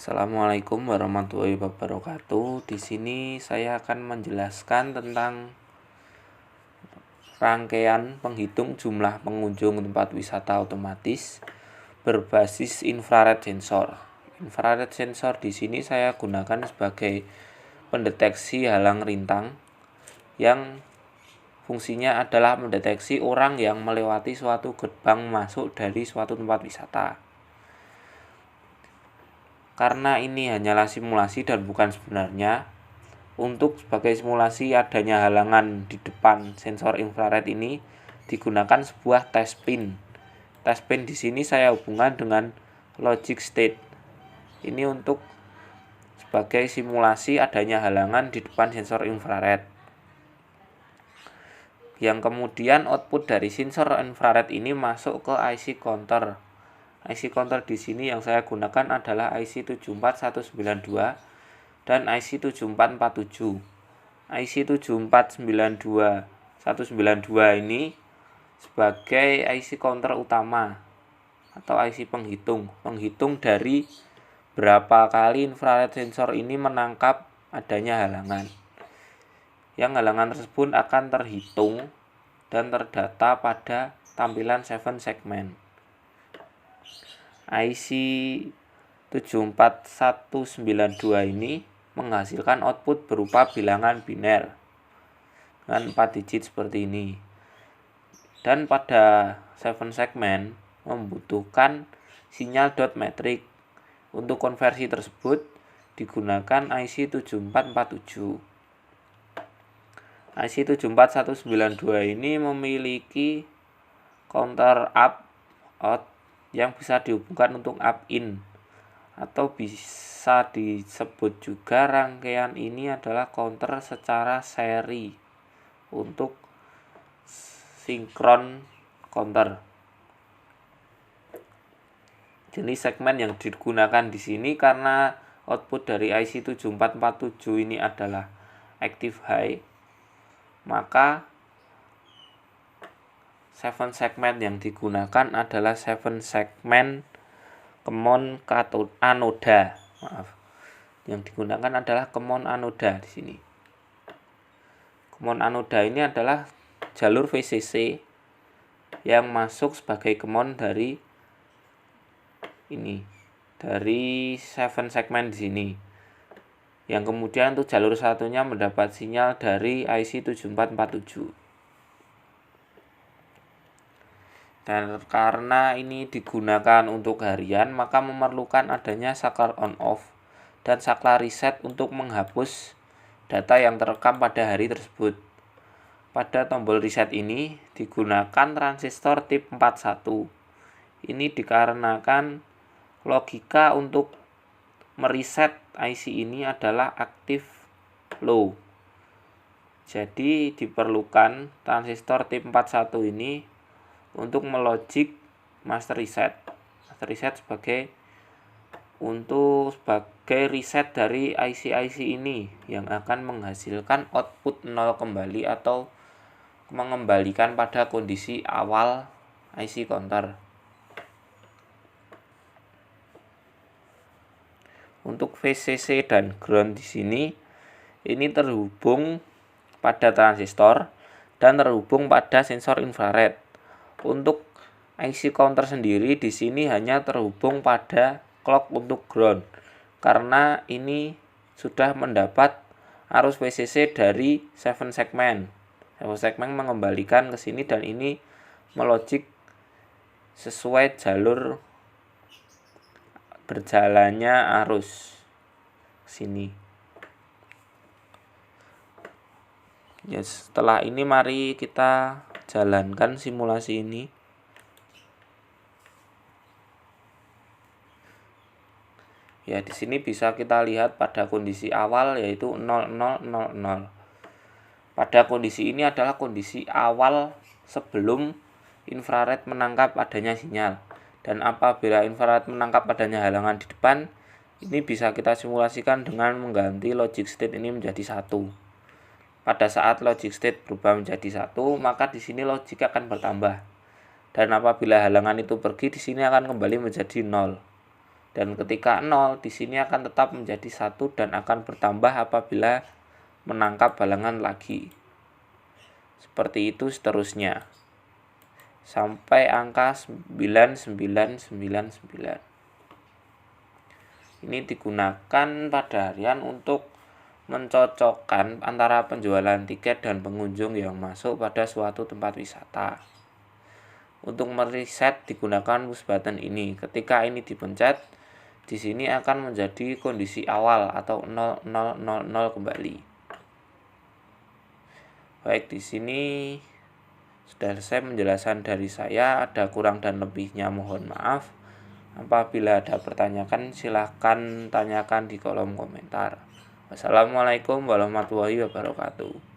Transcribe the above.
Assalamualaikum warahmatullahi wabarakatuh. Di sini saya akan menjelaskan tentang rangkaian penghitung jumlah pengunjung tempat wisata otomatis berbasis infrared sensor. Infrared sensor di sini saya gunakan sebagai pendeteksi halang rintang yang fungsinya adalah mendeteksi orang yang melewati suatu gerbang masuk dari suatu tempat wisata. Karena ini hanyalah simulasi dan bukan sebenarnya, untuk sebagai simulasi adanya halangan di depan sensor infrared ini digunakan sebuah test pin. Test pin di sini saya hubungkan dengan logic state. Ini untuk sebagai simulasi adanya halangan di depan sensor infrared. Yang kemudian output dari sensor infrared ini masuk ke IC counter. IC counter di sini yang saya gunakan adalah IC 74192 dan IC 7447. IC 74192 ini sebagai IC counter utama atau IC penghitung dari berapa kali infrared sensor ini menangkap adanya halangan. Yang halangan tersebut akan terhitung dan terdata pada tampilan 7 segmen. IC 74192 ini menghasilkan output berupa bilangan biner dengan 4 digit seperti ini. Dan pada 7 segmen membutuhkan sinyal dot matrix. Untuk konversi tersebut digunakan IC 7447. IC 74192 ini memiliki counter up out yang bisa dihubungkan untuk up in, atau bisa disebut juga rangkaian ini adalah counter secara seri untuk sinkron counter. Jenis segmen yang digunakan di sini karena output dari IC 7447 ini adalah active high, maka 7 segmen yang digunakan adalah 7 segmen common anoda. Yang digunakan adalah common anoda di sini. Common anoda ini adalah jalur VCC yang masuk sebagai common dari 7 segmen di sini. Yang kemudian untuk jalur satunya mendapat sinyal dari IC 7447. Dan karena ini digunakan untuk harian, maka memerlukan adanya saklar on off dan saklar reset untuk menghapus data yang terekam pada hari tersebut. Pada tombol reset ini digunakan transistor tip 41. Ini dikarenakan logika untuk mereset IC ini adalah active low. Jadi diperlukan transistor tip 41 ini untuk melogic master reset. Master reset sebagai reset dari IC ini yang akan menghasilkan output 0 kembali atau mengembalikan pada kondisi awal IC counter. Untuk VCC dan ground di sini ini terhubung pada transistor dan terhubung pada sensor infrared. Untuk IC counter sendiri di sini hanya terhubung pada clock untuk ground karena ini sudah mendapat arus VCC dari 7 segmen. 7 segmen mengembalikan ke sini dan ini melogic sesuai jalur berjalannya arus sini. Ya, setelah ini mari kita jalankan simulasi ini. Ya, di sini bisa kita lihat pada kondisi awal yaitu 0000. Pada kondisi ini adalah kondisi awal sebelum infrared menangkap adanya sinyal. Dan apabila infrared menangkap adanya halangan di depan, ini bisa kita simulasikan dengan mengganti logic state ini menjadi 1. Pada saat logic state berubah menjadi 1, maka di sini logik akan bertambah. Dan apabila halangan itu pergi, di sini akan kembali menjadi 0. Dan ketika 0 di sini akan tetap menjadi 1 dan akan bertambah apabila menangkap balangan lagi. Seperti itu seterusnya. Sampai angka 9999. Ini digunakan pada harian untuk mencocokkan antara penjualan tiket dan pengunjung yang masuk pada suatu tempat wisata. Untuk mereset digunakan push button ini. Ketika ini dipencet, di sini akan menjadi kondisi awal atau 0000 kembali. Baik, di sini sudah selesai penjelasan dari saya. Ada kurang dan lebihnya mohon maaf. Apabila ada pertanyaan silahkan tanyakan di kolom komentar. Wassalamualaikum warahmatullahi wabarakatuh.